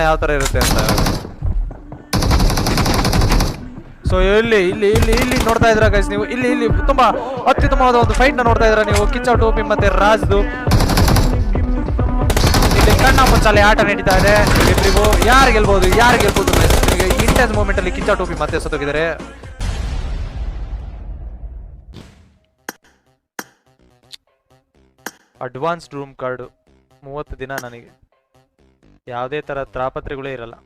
ಯಾವ ತರ ಇರುತ್ತೆ ಅಂತ. ಸೊ ಇಲ್ಲಿ ಇಲ್ಲಿ ಇಲ್ಲಿ ಇಲ್ಲಿ ನೋಡ್ತಾ ಇದ್ರ ಗೈಸ್ ನೀವು, ಇಲ್ಲಿ ಇಲ್ಲಿ ತುಂಬಾ ಅತ್ಯುತ್ತಮವಾದ ಒಂದು ಫೈಟ್ ನ ನೋಡ್ತಾ ಇದ್ರ ನೀವು. ಕಿಚ್ಚ ಟೋಪಿ ಮತ್ತೆ ರಾಜ್ದು ಇಲ್ಲಿ ಕಣ್ಣ ಮುಚ್ಚಾಲೆ ಆಟ ನಡೀತಾ ಇದೆ. ಇಬ್ಬರಿಗೂ ಯಾರು ಗೆಲ್ಬಹುದು ಇಂಟೆನ್ಸ್ ಮೂಮೆಂಟ್ ಅಲ್ಲಿ ಕಿಚ್ಚ ಟೋಪಿ ಮತ್ತೆ ಸತ್ತೋಗಿದ್ದಾರೆ. ಅಡ್ವಾನ್ಸ್ಡ್ ರೂಮ್ ಕಾರ್ಡ್ 30 ದಿನ, ನನಗೆ ಯಾವುದೇ ತರ ತ್ರಾಪತ್ರೆಗಳೇ ಇರಲ್ಲ.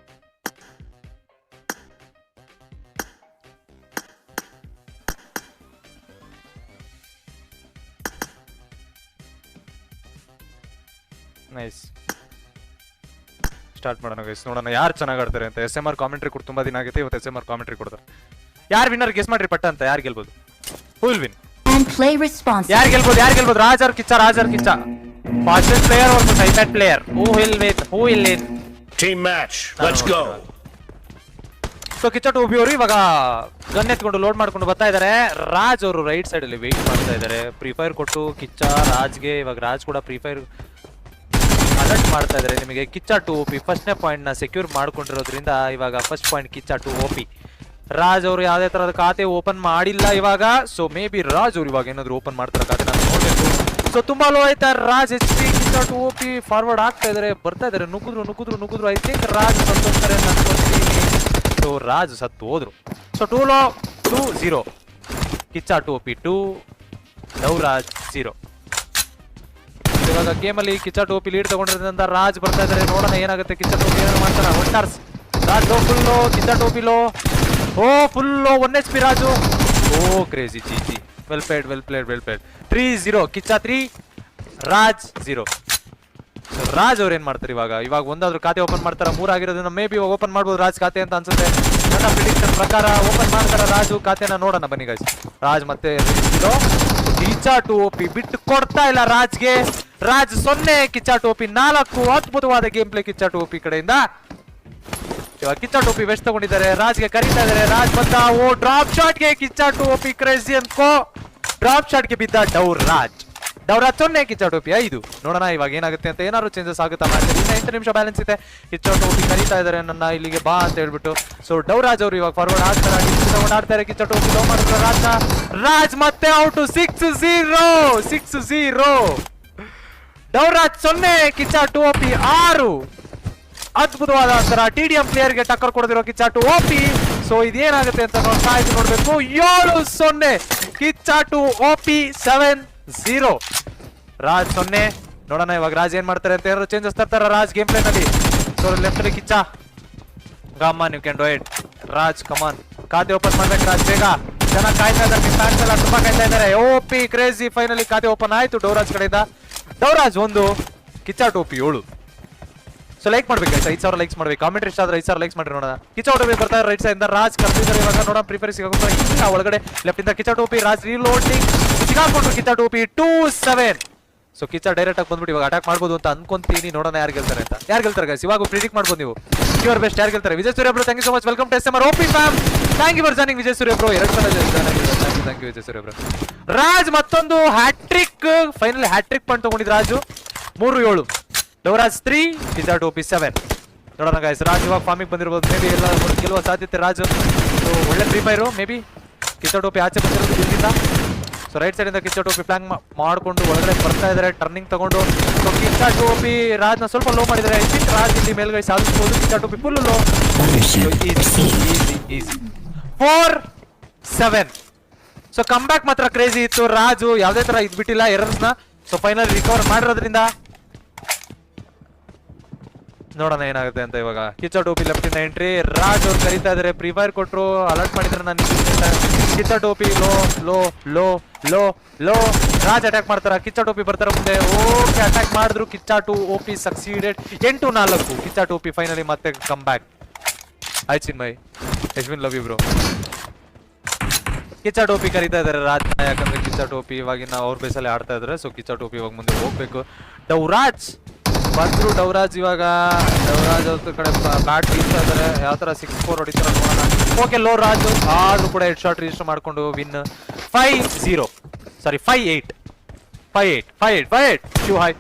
ನೈಸ್, ಸ್ಟಾರ್ಟ್ ಮಾಡೋಣ ಗೈಸ್. ನೋಡೋಣ ಯಾರು ಚೆನ್ನಾಗಿ ಆಡ್ತಾರೆ ಅಂತ. SMR ಕಾಮೆಂಟ್ರಿ ಕೊಟ್ಟು ತುಂಬಾ ದಿನ ಆಗುತ್ತೆ, ಇವತ್ತು SMR ಕಾಮೆಂಟ್ರಿ ಕೊಡ್ತಾರೆ. ಯಾರು ವಿನ್ನರ್ ಗೆಸ್ ಮಾಡ್ರಿ ಪಟ್ಟ ಅಂತ. ಯಾರು ಗೆಲ್ಬಹುದು? ಹೂ ವಿಲ್ ವಿನ್? ಯಾರು ಗೆಲ್ಬಹುದು? Raj or Kiccha? Fastest player versus iPad player. Who will win? Team match, let's go. So Kiccha Topi ಅವರು ಇವಾಗ ಗನ್ ಎತ್ಕೊಂಡು ಲೋಡ್ ಮಾಡ್ಕೊಂಡು ಬರ್ತಾ ಇದಾರೆ. ರಾಜ್ ಅವರು ರೈಟ್ ಸೈಡ್ ಅಲ್ಲಿ ವೇಟ್ ಮಾಡ್ತಾ ಇದಾರೆ. ಫ್ರೀ ಫೈರ್ ಕೊಟ್ಟು ಕಿಚ್ಚ ರಾಜ್ಗೆ, ಇವಾಗ ರಾಜ್ ಕೂಡ ಫ್ರೀ ಫೈರ್ ಅಲರ್ಟ್ ಮಾಡ್ತಾ ಇದಾರೆ. ನಿಮಗೆ ಕಿಚ್ಚ ಟು ಓಪಿ ಫಸ್ಟ್ನೇ ಪಾಯಿಂಟ್ ನ ಸೆಕ್ಯೂರ್ ಮಾಡ್ಕೊಂಡಿರೋದ್ರಿಂದ ಇವಾಗ first point Kiccha to ಓಪಿ. Raj ಅವರು ಯಾವುದೇ ತರದ ಖಾತೆ ಓಪನ್ ಮಾಡಿಲ್ಲ ಇವಾಗ. ಸೊ ಮೇ ಬಿ ರಾಜ್ ಅವರು ಇವಾಗ ಏನಾದ್ರು ಓಪನ್ ಮಾಡ್ತಾರೆ ಖಾತೆ, ನಾನು ನೋಡ್ಬೇಕು. ಸೊ ತುಂಬಾ ಲೋ ಆಯ್ತಾ Raj HP. Kiccha to ಓಪಿ forward ಆಗ್ತಾ ಇದಾರೆ, ಬರ್ತಾ ಇದಾರೆ. ನುಗ್ಗುದ್ರು. ಐ ಥಿಂಕ್ ರಾಜ್ ಸತ್ತೋಗ್ತಾರೆ ಅಂತ ಅನ್ಕೊಳ್ತೀನಿ. ಸೊ ರಾಜ್ ಸತ್ತು ಹೋದ್ರು. ಸೊ 2-0 ಕಿಚ್ಚ ಟು ಓಪಿ 2, ಡೌರಾಜ್ 0. ಇವಾಗ ಗೇಮ್ ಅಲ್ಲಿ ಕಿಚ್ಚ ಟೋಪಿ ಲೀಡ್ ತಗೊಂಡಿರೋದ್ರಿಂದ ರಾಜ್ ಬರ್ತಾ ಇದಾರೆ. ನೋಡೋಣ ಏನಾಗುತ್ತೆ. ಕಿಚ್ಚ ಟೋಪಿ ಏನಾದ್ರು ಮಾಡ್ತಾರ? ಒಟ್ಟಾರ್ಸ್ Raj full, Kiccha Topi low. Oh full 1 HP Raju. Oh crazy, G well played. 3-0 Kiccha 3, Raj 0. Raj ಅವ್ರು ಏನ್ ಮಾಡ್ತಾರೆ ಇವಾಗ ಒಂದಾದ್ರು ಖಾತೆ ಓಪನ್ ಮಾಡ್ತಾರ. 3 ಆಗಿರೋದ್ರಿಂದ ಮೇ ಬಿ ಓಪನ್ ಮಾಡ್ಬೋದು ರಾಜ್ ಖಾತೆ ಅಂತ ಅನ್ಸುತ್ತೆ. ನನ್ನ ಪ್ರಿಡಿಕ್ಷನ್ ಪ್ರಕಾರ ಓಪನ್ ಮಾಡ್ತಾರ ರಾಜು ಖಾತೆನ. ನೋಡೋಣ ಬನ್ನಿ ಗೈಸ್. ರಾಜ್ ಮತ್ತೆ ಕಿಚ್ಚ ಟು ಓಪಿ ಬಿಟ್ಟು ಕೊಡ್ತಾ ಇಲ್ಲ ರಾಜ್ಗೆ. ರಾಜ್ 0, ಕಿಚ್ಚ ಟೋಪಿ 4. ಅದ್ಭುತವಾದ ಗೇಮ್ ಪ್ಲೇ ಕಿಚ್ಚ ಟೋಪಿ ಕಡೆಯಿಂದ. ಇವಾಗ ಕಿಚ್ಚ ಟೋಪಿ ವೆಸ್ಟ್ ತಗೊಂಡಿದ್ದಾರೆ. ರಾಜ್ಗೆ ಕರೀತಾ ಇದಾರೆ. ರಾಜ್ ಬಂದ. ಓ ಡ್ರಾಪ್ ಶಾಟ್ ಗೆ ಕಿಚ್ಚ ಟೋಪಿ ಕ್ರೇಜಿ ಅನ್ಕೋ. ಡ್ರಾಪ್ ಶಾಟ್ ಗೆ ಬಿದ್ದ ಡೌರಾಜ್ 0, ಕಿಚ್ಚ ಟೋಪಿ 5. ನೋಡೋಣ ಇವಾಗ ಏನಾಗುತ್ತೆ ಅಂತ. ಏನಾದ್ರು ಚೇಂಜಸ್ ಆಗುತ್ತಾ ಮಾಡ್ತಾರೆ. ಇನ್ನ 8 ನಿಮಿಷ ಬ್ಯಾಲೆನ್ಸ್ ಇದೆ. ಕಿಚ್ಚ ಟೋಪಿ ಕರೀತಾ ಇದಾರೆ ನನ್ನ ಇಲ್ಲಿಗೆ ಬಾ ಅಂತ ಹೇಳ್ಬಿಟ್ಟು. ಸೊ ಡೌರಾಜ್ ಅವರು ಇವಾಗ ಫಾರ್ವರ್ಡ್ ಆಡ್ತಾರೆ. ಕಿಚ್ಚ ಟೋಪಿ ಲೋ ಮಾಡಿದ್ರು ರಾಜ್ ಮತ್ತೆ ಔಟ್. 6-0 ಡೌರಾಜ್ 0, ಕಿಚ್ಚ ಟು ಓಪಿ 6. ಅದ್ಭುತವಾದ ತರ TDM ಪ್ಲೇಯರ್ ಗೆ ಟಕ್ಕರ್ ಕೊಡದಿರೋ ಕಿಚ್ಚ ಟು ಓಪಿ. ಸೊ ಇದೇನಾಗುತ್ತೆ ಅಂತ ನೋಡ್ಬೇಕು. 7-0 ಕಿಚ್ಚ ಟು ಓಪಿ 7-0 ರಾಜ್ 0. ನೋಡೋಣ ಇವಾಗ ರಾಜ್ ಏನ್ ಮಾಡ್ತಾರೆ ಅಂತ. ಏನಾದ್ರು ಚೇಂಜಸ್ ತರ್ತಾರ ರಾಜ್ ಗೇಮ್ ಪ್ಲೇ ನಲ್ಲಿ. ಸೊ ಲೆಫ್ಟ್ ಅಲ್ಲಿ Kiccha. Come on, you can do it Raj, come on. ಖಾತೆ ಓಪನ್ ಮಾಡ್ಬೇಕು ರಾಜ್ ಬೇಗ. ಜನ ಕಾಯ್ತಾ ಇದ್ದಾರೆ, ಫ್ಯಾನ್ಸ್ ಎಲ್ಲ ತುಂಬಾ ಕಾಯ್ತಾ ಇದ್ದಾರೆ. ಓಪಿ ಕ್ರೇಜಿ ಫೈನಲಿ ಖಾತೆ ಓಪನ್ ಆಯ್ತು ಡೌರಾಜ್ ಕಡೆಯಿಂದ. ಡೌರಾಜ್ 1, ಕಿಚ್ಚ ಟೋಪಿ 7. ಸೊ ಲೈಕ್ ಮಾಡ್ಬೇಕು 5000 ಲೈಕ್ಸ್ ಮಾಡ್ಬೇಕು. ಕಾಮೆಂಟ್ ಇಷ್ಟ ಆದ್ರೆ 5000 ಲೈಕ್ಸ್ ಮಾಡ್ರಿ. ನೋಡೋಣ ಕಿಚ್ಚ ಟೋಪಿ ಬರ್ತಾ ರೈಟ್ ಸೈಡ್ ಇಂದ. ರಾಜ್ ಕರ್ತಿದ್ದಾರೆ ಇವಾಗ. ನೋಡೋಣ ಪ್ರಿಫೇರ್ ಸಿಗೋದು ಇಲ್ಲ ಒಳಗಡೆ. ಲೆಫ್ಟ್ ಇಂದ ಕಿಚ್ಚ ಟೋಪಿ. ರಾಜ್ ರೀಲೋಡಿಂಗ್ ಸಿಗಾಕೊಂಡ್ರು ಕಿಚ್ಚ ಟೋಪಿ 2-7. ಸೊ ಕಿಚ್ಚ ಡೈರೆಕ್ಟ್ ಆಗಿ ಬಂದ್ಬಿಟ್ಟು ಇವಾಗ ಅಟ್ಯಾಕ್ ಮಾಡ್ಬೋದು ಅಂತ ಅನ್ಕೊಂತೀನಿ. ನೋಡೋಣ ಯಾರು ಗೆಲ್ತಾರೆ ಅಂತ. ಯಾರು ಗೆಲ್ತಾರೆ ಗೈಸ್ ಇವಾಗ ಪ್ರಿಡಿಕ್ಟ್ ಮಾಡ್ಬೋದು ನೀವು. ಯುವರ್ ಬೆಸ್ಟ್ ಯಾರು ಗೆಲ್ತಾರೆ? Vijay Surya bro, thank you so much. Welcome to SMR OP fam. Thank you for joining Vijay Surya bro. 2 ಸಲ thank you Vijay Surya bro. Raj ಮತ್ತೊಂದು ಹ್ಯಾಟ್ರಿಕ್, ಫೈನಲಿ ಹ್ಯಾಟ್ರಿಕ್ ಪಾಯಿಂಟ್ ತಗೊಂಡಿದ್ದು ರಾಜು. 3-7 ಡೌರಾಜ್ 3, ಕಿಚ್ಚ ಟೋಪಿ 7. ನೋಡೋಣ ಗೈಸ್ ರಾಜ್ ಇವಾಗ ಫಾರ್ಮಿಗೆ ಬಂದಿರ್ಬೋದು. ಮೇ ಬಿ ಎಲ್ಲ ಗೆಲ್ಲುವ ಸಾಧ್ಯತೆ ರಾಜು. ಸೊ ಒಳ್ಳೆ ಫ್ರೀ ಫೈರು. ಮೇ ಬಿ ಕಿಚ್ಚ ಟೋಪಿ ಆಚೆ ಬಂದಿರೋದು ಇಲ್ಲಿಂದ. ಸೊ ರೈಟ್ ಸೈಡ್ ಇಂದ ಕಿಚ್ಚ ಟೋಪಿ ಪ್ಲಾನ್ ಮಾಡ್ಕೊಂಡು ಒಳಗಡೆ ಬರ್ತಾ ಇದಾರೆ, ಟರ್ನಿಂಗ್ ತಗೊಂಡು. ಸೊ ಕಿಚ್ಚ ಟೋಪಿ ರಾಜ್ನ ಸ್ವಲ್ಪ ಲೋ ಮಾಡಿದ್ದಾರೆ. ಐ ಥಿಂಕ್ ರಾಜ್ ಇಲ್ಲಿ ಮೇಲ್ಗೈ ಸಾಧಿಸಬಹುದು. ಕಿಚ್ಚ ಟೋಪಿ full low. Easy 4-7. So come back ಮಾತ್ರ ಕ್ರೇಜಿ ಇತ್ತು. ರಾಜು ಯಾವುದೇ ತರ ಇದ್ಬಿಟ್ಟಿಲ್ಲ ಎರರ್ಸ್ ನ. ಸೊ ಫೈನಲ್ ರಿಕವರ್ ಮಾಡಿರೋದ್ರಿಂದ ನೋಡೋಣ ಏನಾಗುತ್ತೆ ಅಂತ. ಇವಾಗ ಕಿಚ್ಚ ಟೋಪಿ ಲೆಫ್ಟ್ ಇಂದ ಎಂಟ್ರಿ. ರಾಜ್ ಅವ್ರು ಕರೀತಾ ಇದಾರೆ. ಫ್ರೀ ಫೈರ್ ಕೊಟ್ರು, ಅಲರ್ಟ್ ಮಾಡಿದ್ರೆ ನಾನು ಕಿಚ್ಚ ಟೋಪಿ ಲೋ. ರಾಜ್ ಅಟ್ಯಾಕ್ ಮಾಡ್ತಾರ. ಕಿಚ್ಚ ಟೋಪಿ ಬರ್ತಾರ ಮುಂದೆ. ಓಕೆ ಅಟ್ಯಾಕ್ ಮಾಡಿದ್ರು. Kiccha to OP succeeded. 8-4 Kiccha Topi finally ಮತ್ತೆ ಕಮ್ ಬ್ಯಾಕ್. ಆಯ್ತು Chinmay, Yashwin love you bro. Kiccha Topi ಕರೀತಾ ಇದಾರೆ ರಾಜ್, ಯಾಕಂದ್ರೆ ಕಿಚ್ಚ ಟೋಪಿ ಇವಾಗಿನ ಅವ್ರ ಬೇಸಲ್ಲಿ ಆಡ್ತಾ ಇದಾರೆ. ಸೊ ಕಿಚ್ಚ ಟೋಪಿ ಇವಾಗ ಮುಂದೆ ಹೋಗ್ಬೇಕು. ಡೌರಾಜ್ ಬಂದ್ರು. ಡೌರಾಜ್ ಅವ್ರ ಕಡೆ ಬ್ಯಾಟ್ ಬೀಳ್ತಾ ಇದಾರೆ. ಯಾವ ತರ 6-4 ಹೊಡಿತಾರ ನೋಡೋಣ. ಓಕೆ ಲೋ ರಾಜು ಆದ್ರೂ ಕೂಡ ಹೆಡ್ ಶಾಟ್ ರಿಜಿಸ್ಟರ್ ಮಾಡ್ಕೊಂಡು ವಿನ್. 5-0 ಸಾರಿ 5-8 5-8 ಶಿವ್ ಹಾಯ್.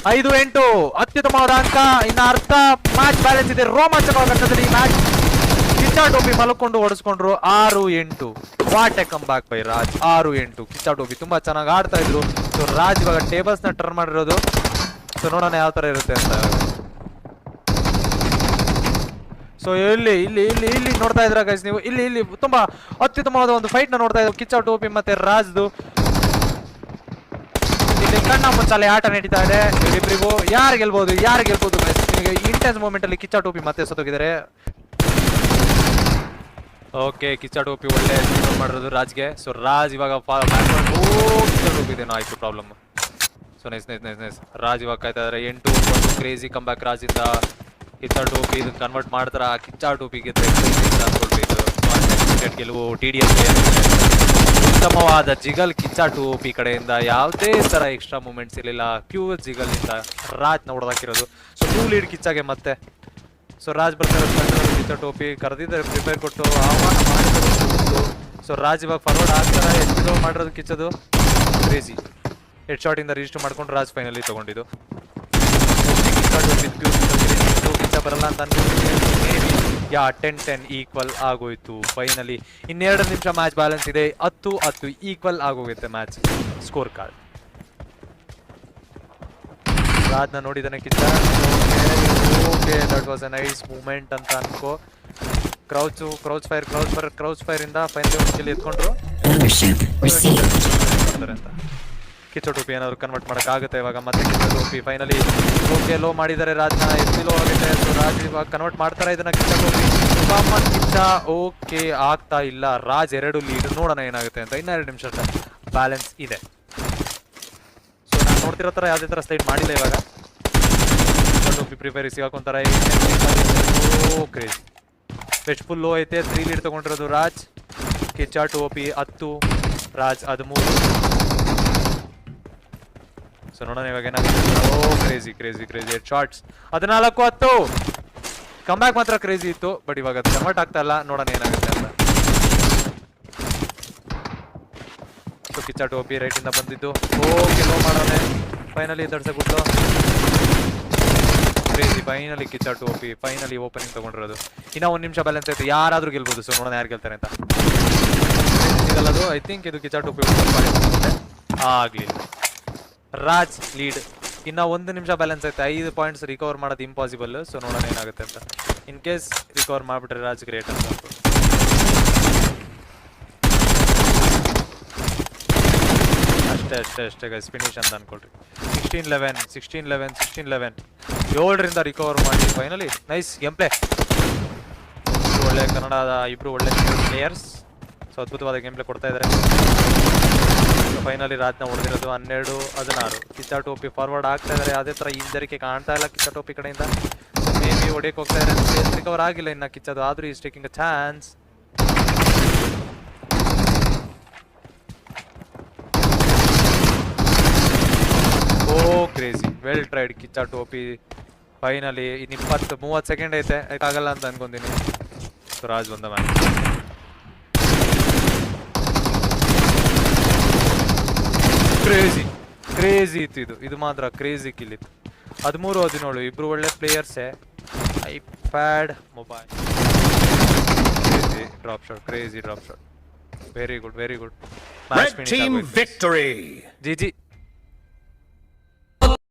5-8 ಅತ್ಯುತ್ತಮವಾದ ಅಂಕ. ಇನ್ನ ಅರ್ಧ ಮ್ಯಾಚ್ ಬ್ಯಾಲೆನ್ಸ್ ಇದೆ. ರೋಮಾಂಚಕವಾದ ಘಟ್ಟದಲ್ಲಿ ಈ ಮ್ಯಾಚ್ ಕಿಚ್ಚ ಟೋಪಿ ಮಲ್ಕೊಂಡು ಓಡಿಸ್ಕೊಂಡ್ರು. 6-8 what a comeback by Raj. 6-8 Kiccha Topi ತುಂಬಾ ಚೆನ್ನಾಗಿ ಆಡ್ತಾ ಇದ್ರು. ಸೊ ರಾಜ್ ಇವಾಗ ಟೇಬಲ್ಸ್ ನ ಟರ್ನ್ ಮಾಡಿರೋದು. ಸೊ ನೋಡೋಣ ಯಾವ ತರ ಇರುತ್ತೆ ಅಂತ. ಸೊ ಇಲ್ಲಿ ಇಲ್ಲಿ ಇಲ್ಲಿ ಇಲ್ಲಿ ನೋಡ್ತಾ ಇದ್ರ ಗೈಸ್ ನೀವು, ಇಲ್ಲಿ ಇಲ್ಲಿ ತುಂಬಾ ಅತ್ಯುತ್ತಮವಾದ ಒಂದು ಫೈಟ್ ನ ನೋಡ್ತಾ ಇದ್ರು ಕಿಚ್ಚ ಟೋಪಿ ಮತ್ತೆ ರಾಜ್ದು. ಇಲ್ಲಿ ಕಣ್ಣ ಮುಚ್ಚಾಲೆ ಆಟ ನಡೀತಾ ಇದೆ ಇವರಿಬ್ಬರಿಗೂ. ಯಾರು ಗೆಲ್ಬಹುದು ಗೈಸ್? ನಿಮಗೆ ಇಂಟೆನ್ಸ್ ಮೂಮೆಂಟ್ ಅಲ್ಲಿ ಕಿಚ್ಚ ಟೋಪಿ ಮತ್ತೆ ಸತ್ತೋಗಿದ್ದಾರೆ. ಓಕೆ, ಕಿಚ್ಚ ಟೋಪಿ ಒಳ್ಳೆ ಮಾಡಿರೋದು ರಾಜ್ಗೆ. ಸೊ ರಾಜ್ ಇವಾಗ ಕಿಚ್ಚ ಟೋಪಿ ಇದೇನೋ ಆಯ್ತು problem. So nice nice nice nice. Raj ಇವಾಗ ಕಾಯ್ತಾ ಇದಾರೆ. 8-9 ಕ್ರೇಜಿ ಕಮ್ ಬ್ಯಾಕ್ ರಾಜ್ ಇಂದ. ಕಿಚ್ಚ ಟೋಪಿ ಇದನ್ನ ಕನ್ವರ್ಟ್ ಮಾಡ್ತಾರ. ಕಿಚ್ಚ ಟೋಪಿಗೆ ಗೆಲುವು TDS. ಉತ್ತಮವಾದ ಜಿಗಲ್ ಕಿಚ್ಚ ಟೋಪಿ ಕಡೆಯಿಂದ. ಯಾವುದೇ ತರ ಎಕ್ಸ್ಟ್ರಾ ಮೂಮೆಂಟ್ಸ್ ಇರಲಿಲ್ಲ. ಪ್ಯೂರ್ ಜಿಗಲ್ ಇಂದ ರಾಜ್ ನ ಹೊಡೆದಾಕಿರೋದು. ಸೊ 2 ಲೀಡ್ ಕಿಚ್ಚಾಗೆ ಮತ್ತೆ. ಸೊ ರಾಜ್ ಬರ್ತಾರೆ. ಕಿಚ್ಚ ಟೋಪಿ ಕರೆದಿದ್ದಾರೆ, ಪ್ರಿಪೇರ್ ಕೊಟ್ಟು ಆಹ್ವಾನ ಮಾಡಿದ್ರು. ಸೊ ರಾಜ್ ಇವಾಗ ಫಾರ್ವರ್ಡ್ ಆಗ್ತಾರೆ. ಎಷ್ಟು ಮಾಡಿರೋದು ಕಿಚ್ಚದು ಕ್ರೇಜಿ. ಹೆಡ್ ಶಾಟ್ ಇಂದ ರಿಜಿಸ್ಟರ್ ಮಾಡ್ಕೊಂಡು ರಾಜ್ ಫೈನಲಿ ತಗೊಂಡಿದ್ದು. ಕಿಚ್ಚ ಬರಲ್ಲ ಅಂತ ಅನ್ಕೊಂಡು ಯಾ 10-10 ಈಕ್ವಲ್ ಆಗೋಯ್ತು ಫೈನಲಿ. 2 ನಿಮಿಷ ಮ್ಯಾಚ್ ಬ್ಯಾಲೆನ್ಸ್ ಇದೆ. 10-10 ಈಕ್ವಲ್ ಆಗೋಗುತ್ತೆ ಮ್ಯಾಚ್ ಸ್ಕೋರ್ ಕಾರ್ಡ್. ರಾಜ್ನ ನೋಡಿದಾನೆ Kiccha. Okay, that was a nice moment ಅಂತ ಅನ್ಕೋ. ಕ್ರೌಚ್ ಫೈರ್ ಇಂದ ಫೈನಲಿ ಒಂದು ಕಿಲ್ ಎತ್ಕೊಂಡ್ರು ಅಂತ. ಕಿಚ್ಚ ಟೋಪಿ ಏನಾದ್ರು ಕನ್ವರ್ಟ್ ಮಾಡಕ್ ಆಗುತ್ತೆ ಇವಾಗ. ಮತ್ತೆ Kichcha Topi finally okay low ಮಾಡಿದ್ದಾರೆ ರಾಜ್ನ. ಎತ್ತಿ ಲೋ ಆಗುತ್ತೆ. ಸೊ ರಾಜ್ ಇವಾಗ ಕನ್ವರ್ಟ್ ಮಾಡ್ತಾರೆ ಇದನ್ನ. ಕಿಚ್ಚ ಟೋಪಿ ಕಿಚ್ಚ ಓಕೆ ಆಗ್ತಾ ಇಲ್ಲ. ರಾಜ್ 2 ಲೀಡ್. ನೋಡೋಣ ಏನಾಗುತ್ತೆ ಅಂತ. ಇನ್ನ 2 ನಿಮಿಷ ಬ್ಯಾಲೆನ್ಸ್ ಇದೆ. ಸೊ ನಾನು ನೋಡ್ತಿರೋ ತರ ಯಾವ್ದೇ ತರ ಸ್ಲೈಡ್ ಮಾಡಿಲ್ಲ ಇವಾಗ. ಟೋಪಿ ಪ್ರಿಪೇರ್ ಸಿಗಾಕೊಂತಾರೆ. ಕ್ರೇಜಿ ಬೆಸ್ಟ್ ಫುಲ್ ಲೋ ಐತೆ. 3 ಲೀಡ್ ತಗೊಂಡಿರೋದು ರಾಜ್. ಕಿಚ್ಚ ಟೋಪಿ 10, ರಾಜ್ 13. ಸೊ ನೋಡೋಣ ಇವಾಗ ಏನಾಗುತ್ತೆ. Crazy crazy crazy head shots. 14-10 come back ಮಾತ್ರ ಕ್ರೇಜಿ ಇತ್ತು. ಬಟ್ ಇವಾಗ ಅದು ಕನ್ವರ್ಟ್ ಆಗ್ತಾ ಇಲ್ಲ. ನೋಡೋಣ ಏನಾಗುತ್ತೆ ಅಂತ. ಸೊ ಕಿಚ್ಚ ಟೋಪಿ ರೈಟ್ ಇಂದ ಬಂದಿದ್ದು. ಓಕೆ ಲೋ ಮಾಡೋಣ. ಫೈನಲಿ ದಟ್ಸ್ ಎ ಗುಡ್ ಲೋ. Crazy finally Kiccha Topi finally opening ತಗೊಂಡಿರೋದು. ಇನ್ನ 1 ನಿಮಿಷ ಬ್ಯಾಲೆನ್ಸ್ ಐತೆ. ಯಾರಾದ್ರೂ ಗೆಲ್ಬಹುದು. ಸೊ ನೋಡೋಣ ಯಾರು ಗೆಲ್ತಾರೆ ಅಂತ. ಸಿಗಲ್ಲದು. ಐ ಥಿಂಕ್ ಇದು ಕಿಚ್ಚ ಟೋಪಿ ಆಗ್ಲಿಲ್ಲ. ರಾಜ್ ಲೀಡ್. ಇನ್ನ 1 ನಿಮಿಷ ಬ್ಯಾಲೆನ್ಸ್ ಐತೆ. 5 ಪಾಯಿಂಟ್ಸ್ ರಿಕವರ್ ಮಾಡೋದು ಇಂಪಾಸಿಬಲ್. ಸೊ ನೋಡೋಣ ಏನಾಗುತ್ತೆ ಅಂತ. ಇನ್ ಕೇಸ್ ರಿಕವರ್ ಮಾಡ್ಬಿಟ್ರೆ ರಾಜ್ ಗ್ರೇಟ್ ಅಂತ. ಅಷ್ಟೇ ಗೈಸ್ ಫಿನಿಶ್ ಅಂತ ಅನ್ಕೊಳ್ರಿ. 16-11 7ರಿಂದ ರಿಕವರ್ ಮಾಡಿ ಫೈನಲಿ ನೈಸ್ ಗೇಮ್ ಪ್ಲೇ. ಒಳ್ಳೆ ಕನ್ನಡದ ಇಬ್ರು ಒಳ್ಳೆ ಪ್ಲೇಯರ್ಸ್. ಸೊ ಅದ್ಭುತವಾದ ಗೇಮ್ ಪ್ಲೇ ಕೊಡ್ತಾ ಇದ್ದಾರೆ. ಫೈನಲಿ ರಾಜ್ನ ಹೊಡೆದಿರೋದು 12-16. ಕಿಚ್ಚ ಟೋಪಿ ಫಾರ್ವರ್ಡ್ ಆಗ್ತಾ ಇದಾರೆ. ಅದೇ ತರ ಹಿಂಜರಿಕೆ ಕಾಣ್ತಾ ಇಲ್ಲ ಕಿಚ್ಚ ಟೋಪಿ ಕಡೆಯಿಂದ. ಮೇ ಬಿ ಹೊಡೆಯಕ್ಕೆ ಹೋಗ್ತಾ ಇದ್ದಾರೆ. ರಿಕವರ್ ಆಗಿಲ್ಲ ಇನ್ನ ಕಿಚ್ಚದು. ಆದ್ರೂ is taking a chance. Crazy well tried Kiccha Topi finally. ಇನ್ನು 20-30 ಸೆಕೆಂಡ್ ಐತೆ. ಆಗಲ್ಲ ಅಂತ ಅನ್ಕೊಂತೀನಿ. ಸೊ ರಾಜ್ ಬಂದ ಮ್ಯಾಚ್. ಕ್ರೇಜಿ ಇತ್ತು ಇದು ಮಾತ್ರ ಕ್ರೇಜಿ ಕಿಲ್ ಇತ್ತು. 13-17 ಇಬ್ರು ಒಳ್ಳೆ ಪ್ಲೇಯರ್ಸೇ. IPad mobile crazy drop shot. Very good. Red team victory. GG.